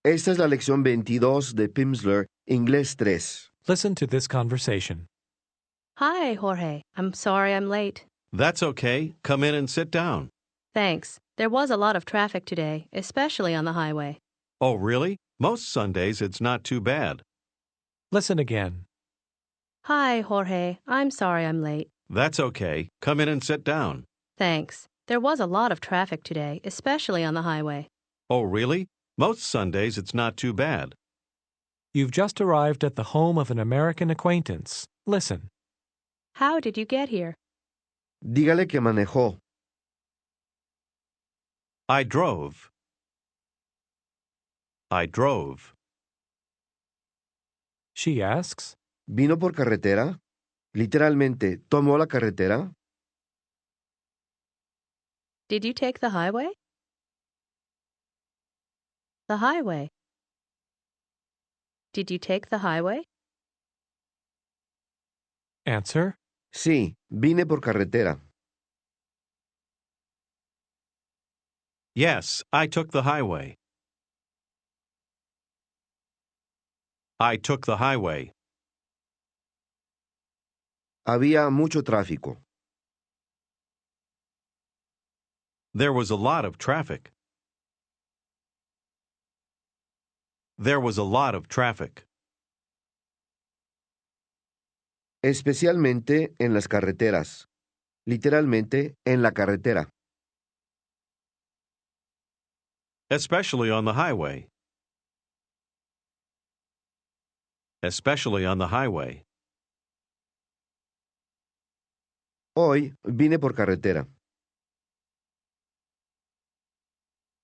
Esta es la lección 22 de Pimsleur, Inglés 3. Listen to this conversation. Hi, Jorge. I'm sorry I'm late. That's okay. Come in and sit down. Thanks. There was a lot of traffic today, especially on the highway. Oh, really? Most Sundays it's not too bad. Listen again. Hi, Jorge. I'm sorry I'm late. That's okay. Come in and sit down. Thanks. There was a lot of traffic today, especially on the highway. Oh, really? Most Sundays it's not too bad. You've just arrived at the home of an American acquaintance. Listen. How did you get here? Dígale que manejó. I drove. I drove. She asks. ¿Vino por carretera? Literalmente, ¿tomó la carretera? Did you take the highway? The highway. Did you take the highway? Answer. Sí, vine por carretera. Yes, I took the highway. I took the highway. Había mucho tráfico. There was a lot of traffic. There was a lot of traffic. Especialmente en las carreteras. Literalmente, en la carretera. Especially on the highway. Especially on the highway. Hoy vine por carretera.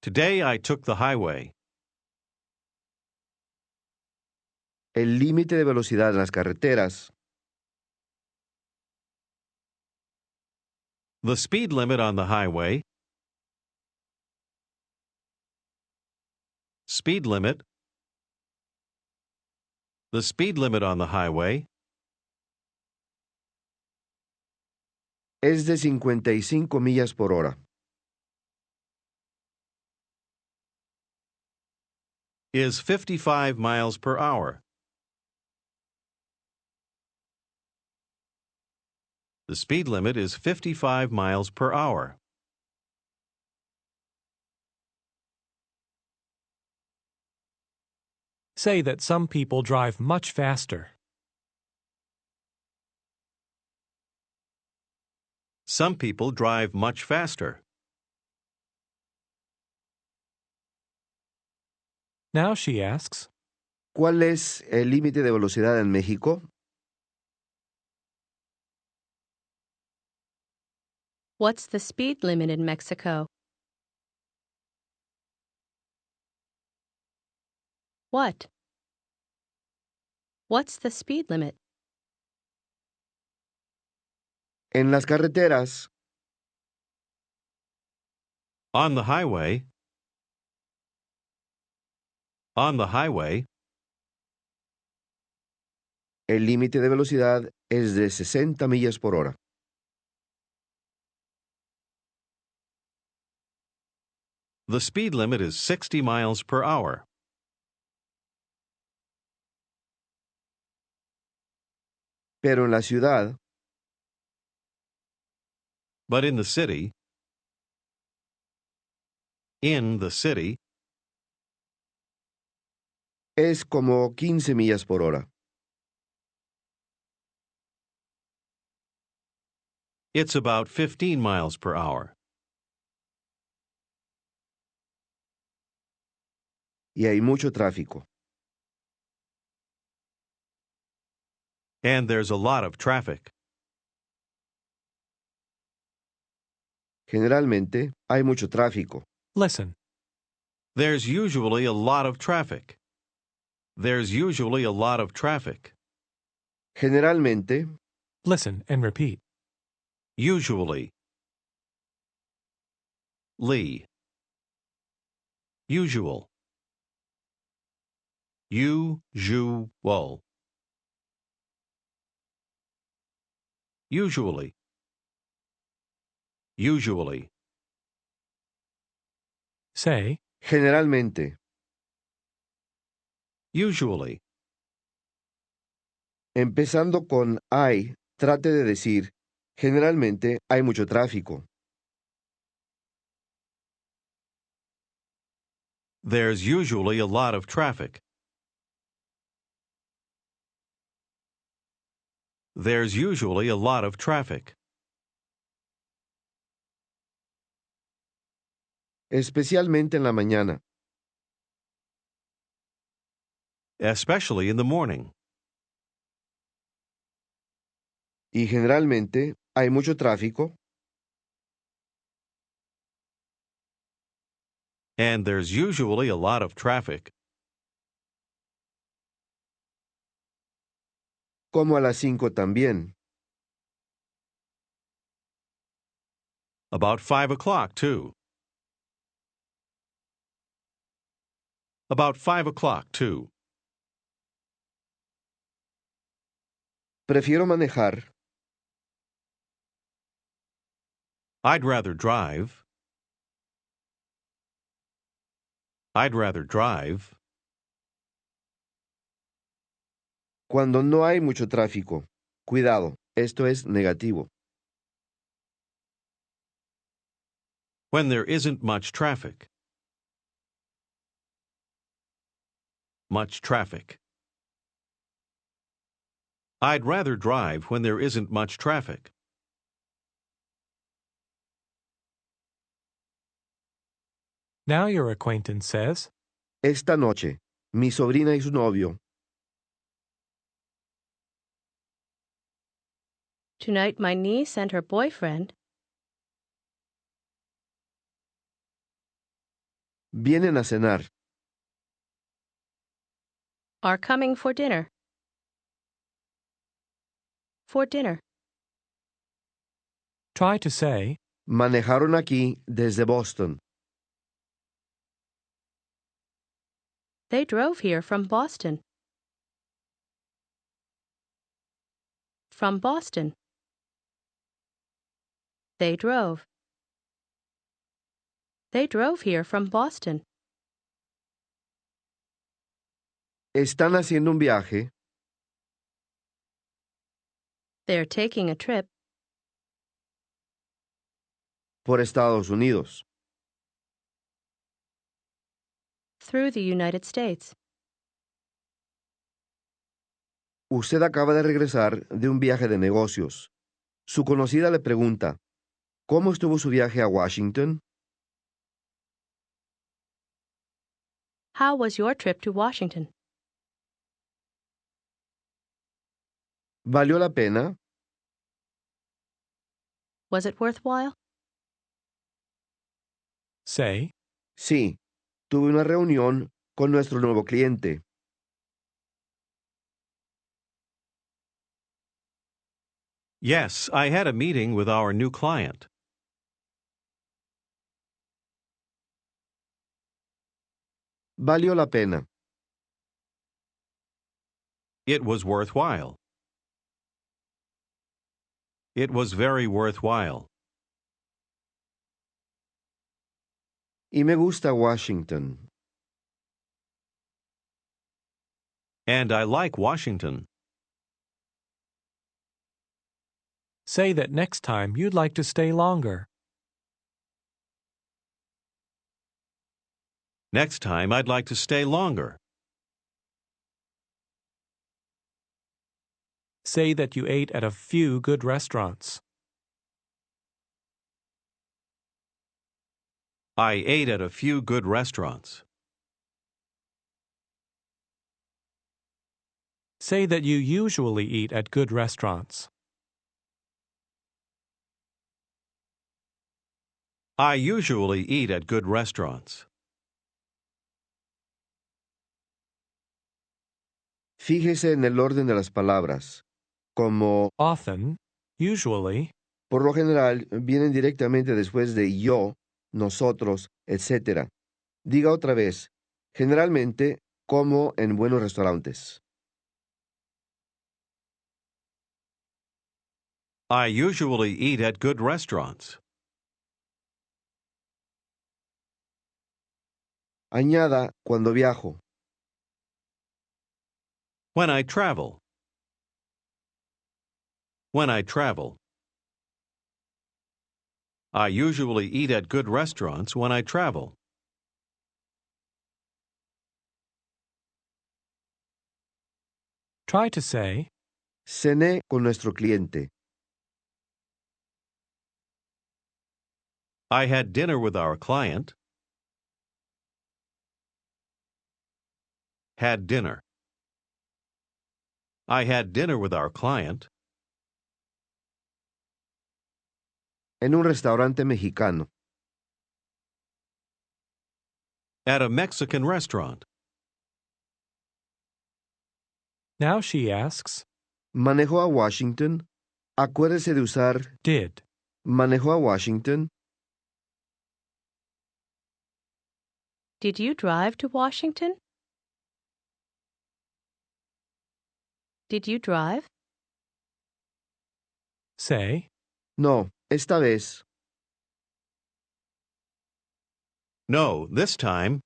Today I took the highway. El límite de velocidad en las carreteras. The speed limit on the highway. Speed limit. The speed limit on the highway Es de 55 millas por hora. is 55 miles per hour. The speed limit is 55 miles per hour. Say that some people drive much faster. Some people drive much faster. Now she asks. ¿Cuál es el límite de velocidad en México? What's the speed limit in Mexico? What? What's the speed limit? En las carreteras. On the highway. On the highway. El límite de velocidad es de 60 millas por hora. The speed limit is 60 miles per hour. Pero en la ciudad. But in the city. In the city. Es como 15 millas por hora. It's about 15 miles per hour. Y hay mucho tráfico. And there's a lot of traffic. Generalmente hay mucho tráfico. Listen. There's usually a lot of traffic. There's usually a lot of traffic. Generalmente. Listen and repeat. Usually. Lee. Usual. Usual. Usually. Usually. Say. Generalmente. Usually. Empezando con hay, trate de decir, generalmente hay mucho tráfico. There's usually a lot of traffic. There's usually a lot of traffic. Especialmente en la mañana. Especially in the morning. Y generalmente hay mucho tráfico. And there's usually a lot of traffic. Como a las 5 también. About 5 o'clock, too. About 5 o'clock, too. Prefiero manejar. I'd rather drive. I'd rather drive. Cuando no hay mucho tráfico. Cuidado, esto es negativo. When there isn't much traffic. Much traffic. I'd rather drive when there isn't much traffic. Now your acquaintance says, Esta noche, mi sobrina y su novio. Tonight, my niece and her boyfriend Vienen a cenar. are coming for dinner. For dinner. try to say, Manejaron aquí desde Boston. They drove here from Boston. From Boston. They drove. They drove here from Boston. Están haciendo un viaje. They're taking a trip. Por Estados Unidos. Through the United States. Usted acaba de regresar de un viaje de negocios. Su conocida le pregunta, ¿cómo estuvo su viaje a Washington? How was your trip to Washington? ¿Valió la pena? Was it worthwhile? say, Sí, tuve una reunión con nuestro nuevo cliente. Yes, I had a meeting with our new client. Valió la pena. It was worthwhile. It was very worthwhile. Y me gusta Washington. And I like Washington. say that next time you'd like to stay longer. Next time I'd like to stay longer. Say that you ate at a few good restaurants. I ate at a few good restaurants. Say that you usually eat at good restaurants. I usually eat at good restaurants. Fíjese en el orden de las palabras, como Often, usually, por lo general vienen directamente después de yo, nosotros, etc. Diga otra vez, generalmente como en buenos restaurantes. I usually eat at good restaurants. Añada cuando viajo. When I travel. When I travel. I usually eat at good restaurants when I travel. Try to say, Cené con nuestro cliente. I had dinner with our client. Had dinner. I had dinner with our client. En un restaurante mexicano. At a Mexican restaurant. now she asks, Manejó a Washington. Acuérdese de usar did. manejó a Washington. Did you drive to Washington? Did you drive? Say, No, esta vez. No, this time.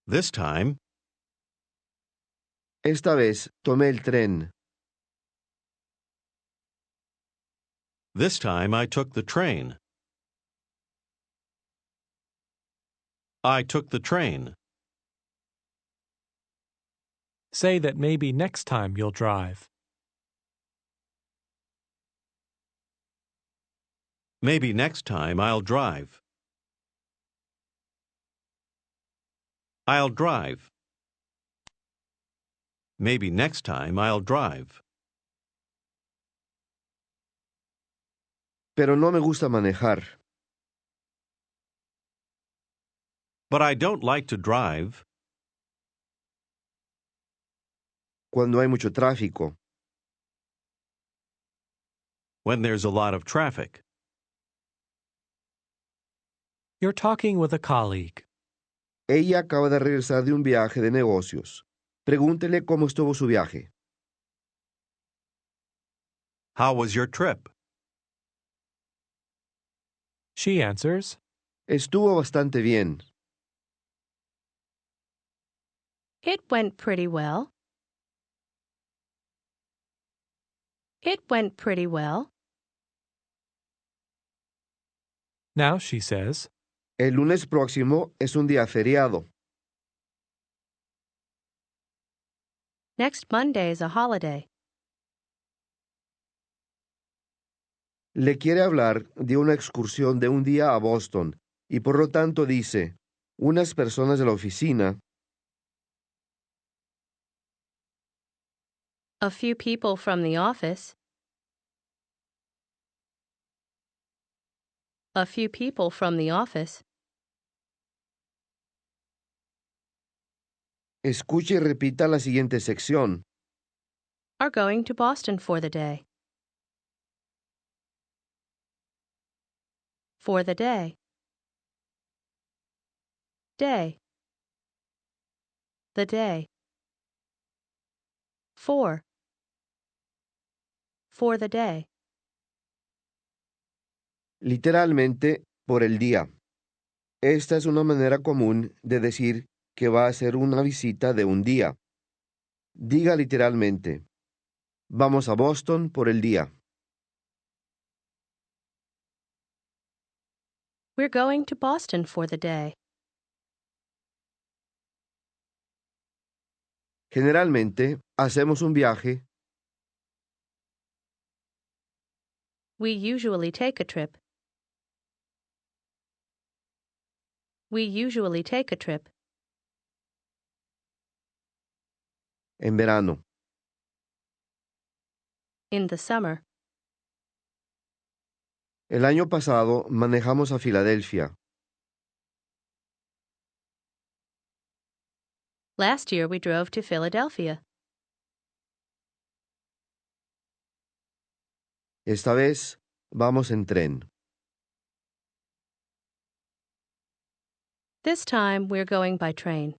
This time. Esta vez tomé el tren. This time I took the train. I took the train. say that maybe next time you'll drive. Maybe next time I'll drive. I'll drive. Maybe next time I'll drive. Pero no me gusta manejar. But I don't like to drive. Cuando hay mucho tráfico. When there's a lot of traffic. You're talking with a colleague. Ella acaba de regresar de un viaje de negocios. Pregúntele cómo estuvo su viaje. How was your trip? She answers, Estuvo bastante bien. It went pretty well. It went pretty well. now she says, El lunes próximo es un día feriado. Next Monday is a holiday. Le quiere hablar de una excursión de un día a Boston y por lo tanto dice, unas personas de la oficina A few people from the office. A few people from the office. escuche y repita la siguiente sección. Are going to Boston for the day. For the day. Day. The day. For. For the day. Literalmente, por el día. Esta es una manera común de decir que va a hacer una visita de un día. Diga literalmente, vamos a Boston por el día. We're going to Boston for the day. Generalmente, hacemos un viaje We usually take a trip. We usually take a trip. en verano. In the summer. El año pasado manejamos a Filadelfia. Last year we drove to Philadelphia. Esta vez vamos en tren. This time we're going by train.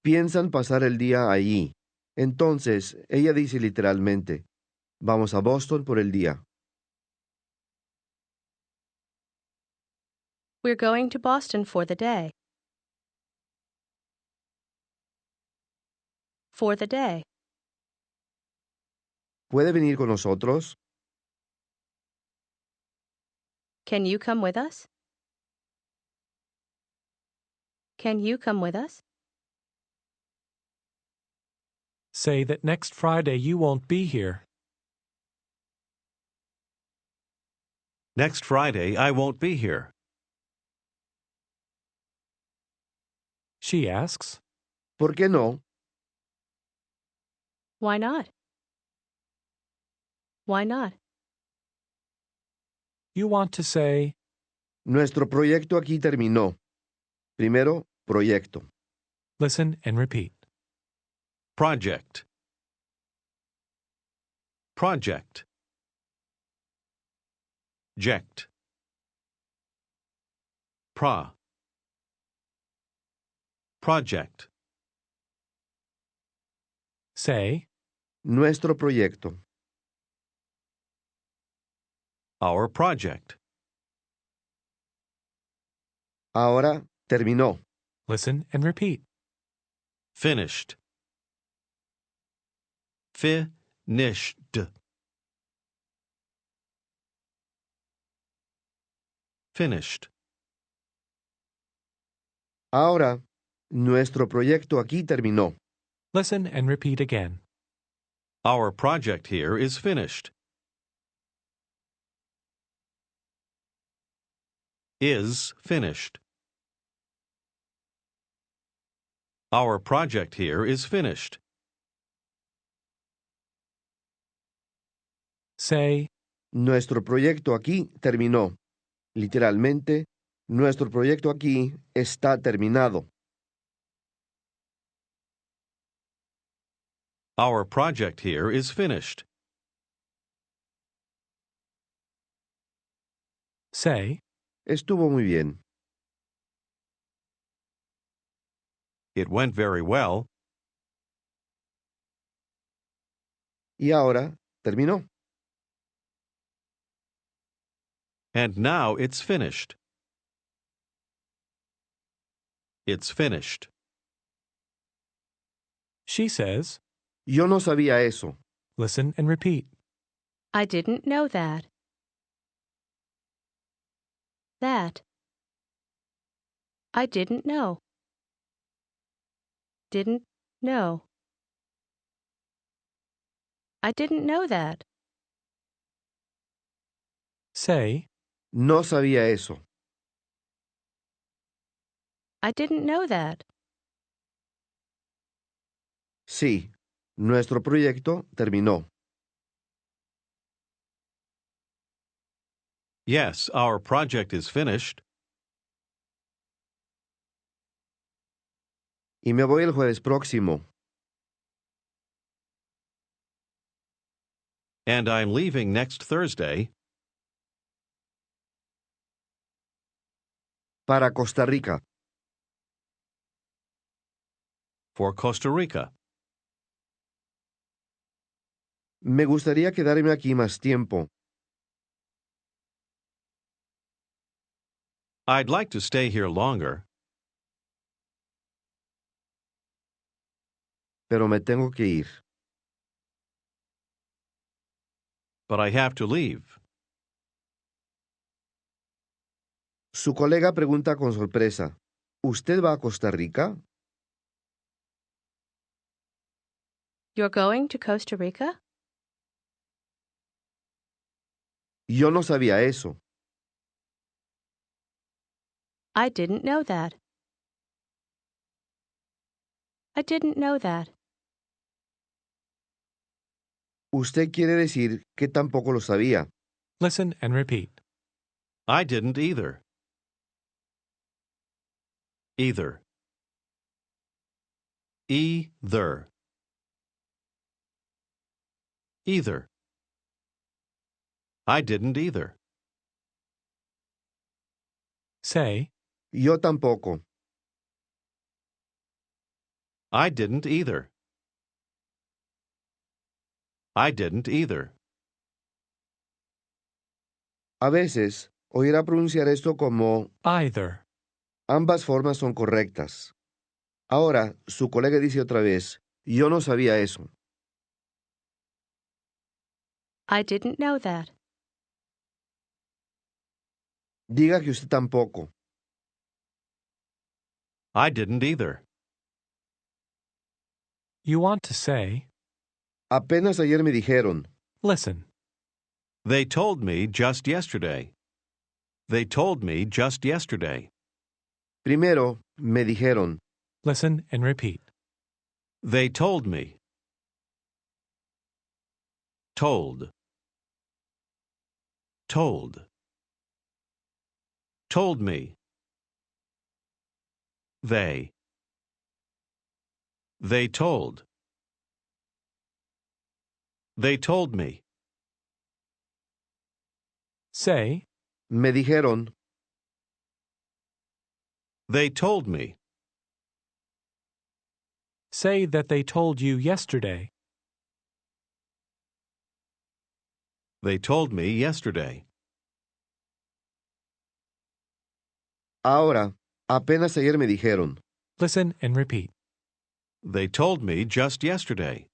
Piensan pasar el día allí. Entonces, ella dice literalmente, vamos a Boston por el día. We're going to Boston for the day. For the day. ¿Puede venir con nosotros? Can you come with us? Can you come with us? Say that next Friday you won't be here. Next Friday, I won't be here. She asks, ¿Por qué no? Why not? Why not? You want to say, Nuestro proyecto aquí terminó. Primero, proyecto. listen and repeat. Project. Project. Ject. Project. Say, Nuestro proyecto. Our project. Ahora terminó. listen and repeat. Finished. Finished. Finished. Ahora, nuestro proyecto aquí terminó. Listen and repeat again. Our project here is finished. Is finished. Our project here is finished. Say, Nuestro proyecto aquí terminó. Literalmente, nuestro proyecto aquí está terminado. Our project here is finished. say, Estuvo muy bien. It went very well. Y ahora terminó. And now it's finished. It's finished. she says, Yo no sabía eso. listen and repeat. I didn't know that. That. I didn't know. Didn't know. I didn't know that. Say, No sabía eso. I didn't know that. Sí, nuestro proyecto terminó. Yes, our project is finished. Y me voy el jueves próximo. And I'm leaving next Thursday Para Costa Rica. for Costa Rica. Me gustaría quedarme aquí más tiempo, I'd like to stay here longer, pero me tengo que ir. but I have to leave. Su colega pregunta con sorpresa, ¿Usted va a Costa Rica? You're going to Costa Rica? Yo no sabía eso. I didn't know that. I didn't know that. Usted quiere decir que tampoco lo sabía. listen and repeat. I didn't either. Either. Either. Either. I didn't either. Say, Yo tampoco. I didn't either. I didn't either. A veces Oirá pronunciar esto como either. ambas formas son correctas. Ahora, su colega dice otra vez, yo no sabía eso. I didn't know that. Diga que usted tampoco. I didn't either. You want to say, Apenas ayer me dijeron. listen, They told me just yesterday. They told me just yesterday. Primero, me dijeron. listen and repeat. They told me. Told. Told. Told me. They. They told. They told me. Say, Me dijeron. They told me. say that they told you yesterday. They told me yesterday. Ahora, apenas ayer me dijeron. Listen and repeat. They told me just yesterday.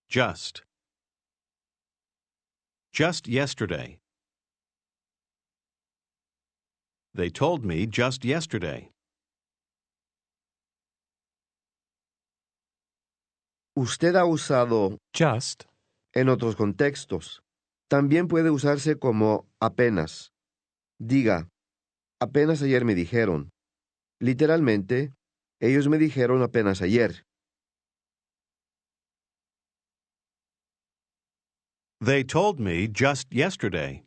Just. Just yesterday. They told me just yesterday. Usted ha usado Just, en otros contextos. También puede usarse como apenas. Diga, apenas ayer me dijeron. Literalmente, ellos me dijeron apenas ayer. They told me just yesterday.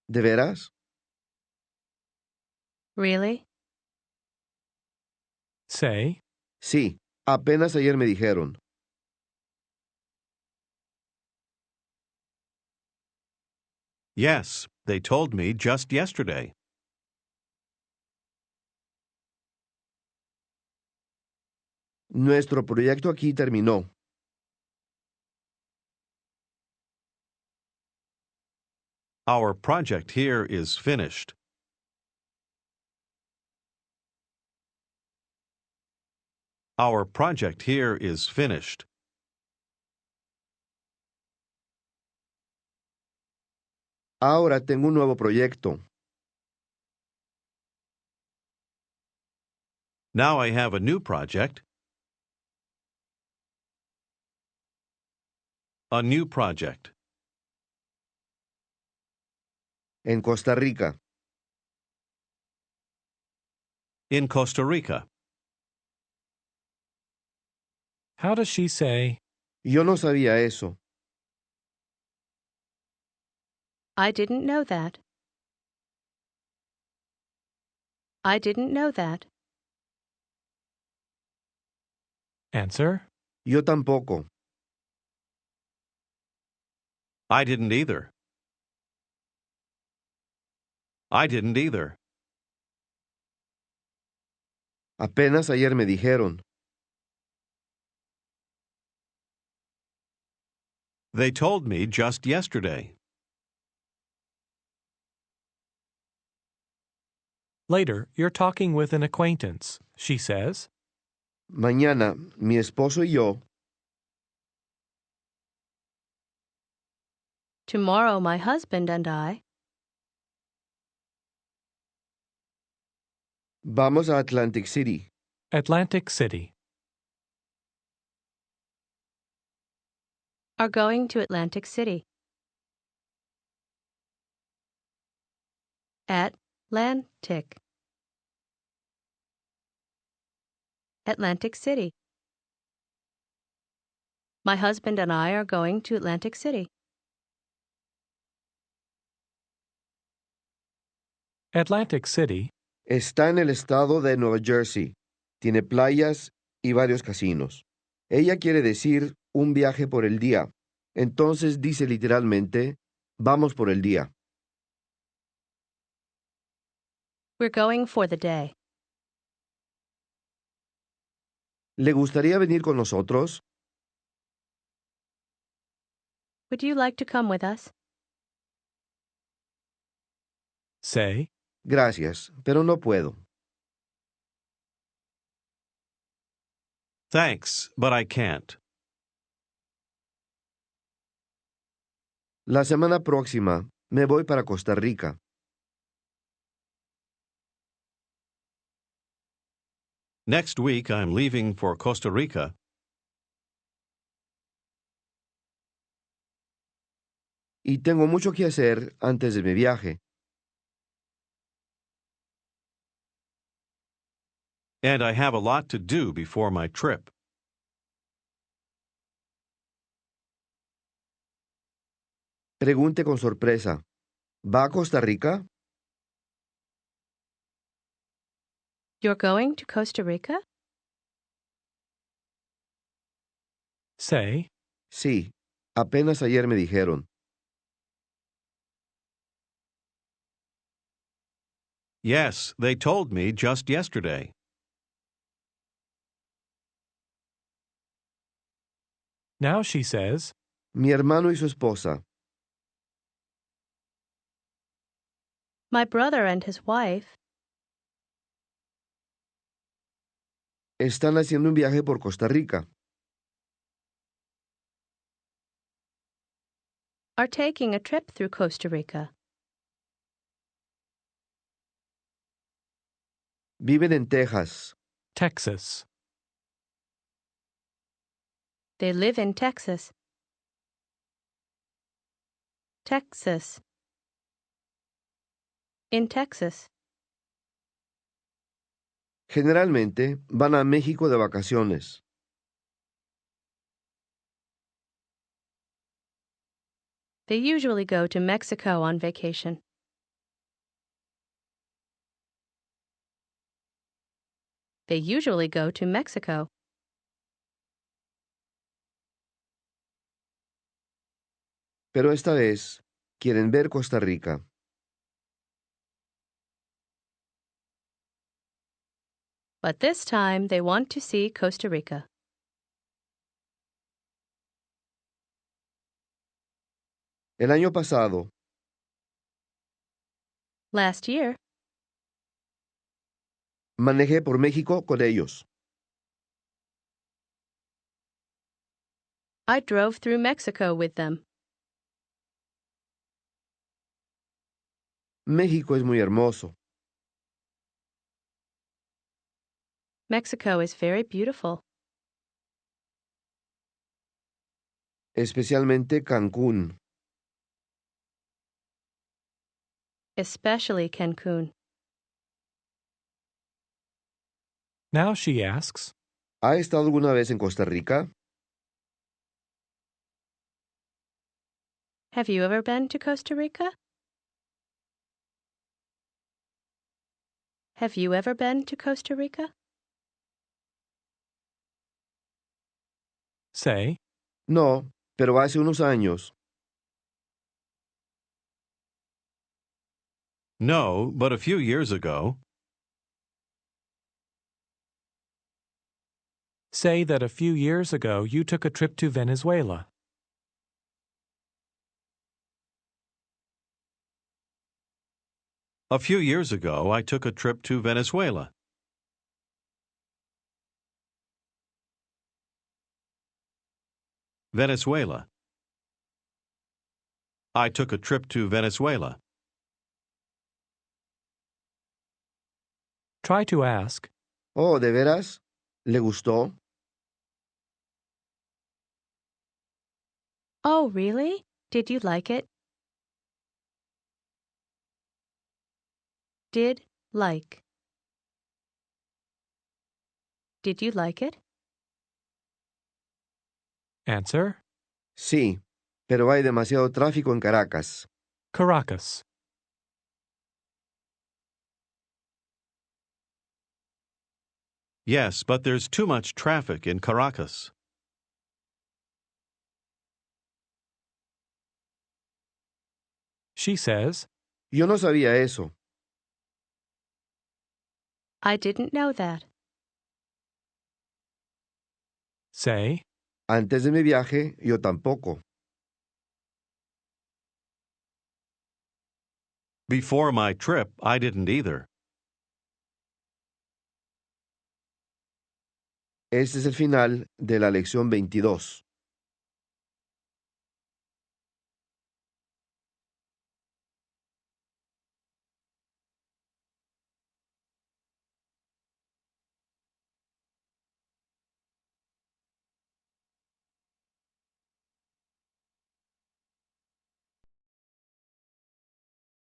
¿De veras? Really? say, Sí, apenas ayer me dijeron. Yes, they told me just yesterday. Nuestro proyecto aquí terminó. Our project here is finished. Our project here is finished. Ahora tengo un nuevo proyecto. Now I have a new project. A new project. En Costa Rica. In Costa Rica. how does she say, Yo no sabía eso. I didn't know that. I didn't know that. answer, Yo tampoco. I didn't either. I didn't either. Apenas ayer me dijeron. They told me just yesterday. later, you're talking with an acquaintance, she says. Mañana, mi esposo y yo Tomorrow my husband and I vamos a Atlantic City. Atlantic City. are going to Atlantic City. Atlantic. Atlantic City. My husband and I are going to Atlantic City. Atlantic City Está en el estado de Nueva Jersey. Tiene playas y varios casinos. Ella quiere decir un viaje por el día. Entonces dice literalmente, vamos por el día. We're going for the day. ¿Le gustaría venir con nosotros? Would you like to come with us? Say, Gracias, pero no puedo. Thanks, but I can't. La semana próxima me voy para Costa Rica. Next week, I'm leaving for Costa Rica. Y tengo mucho que hacer antes de mi viaje. And I have a lot to do before my trip. Pregunte con sorpresa. ¿Va a Costa Rica? You're going to Costa Rica? say, Sí, apenas ayer me dijeron. Yes, they told me just yesterday. now she says, Mi hermano y su esposa. My brother and his wife Están haciendo un viaje por Costa Rica. are taking a trip through Costa Rica. Viven en Texas. Texas. They live in Texas. Texas. In Texas. Generalmente van a México de vacaciones. They usually go to Mexico on vacation. They usually go to Mexico. Pero esta vez quieren ver Costa Rica. But this time they want to see Costa Rica. El año pasado Last year, manejé por México con ellos. I drove through Mexico with them. México es muy hermoso, Mexico is very beautiful, especialmente Cancún. especially Cancun. Now she asks, ¿Ha estado alguna vez en Costa Rica? Have you ever been to Costa Rica? Have you ever been to Costa Rica? say, No, pero hace unos años. No, but a few years ago. say that a few years ago you took a trip to Venezuela. A few years ago, I took a trip to Venezuela. Venezuela. I took a trip to Venezuela. Try to ask, Oh, ¿de veras? ¿Le gustó? Oh, really? Did you like it? Did like. Did you like it? answer, Sí, pero hay demasiado tráfico en Caracas. Caracas. Yes, but there's too much traffic in Caracas. She says, Yo no sabía eso. I didn't know that. Say, Antes de mi viaje, yo tampoco. Before my trip, I didn't either. Este es el final de la lección 22.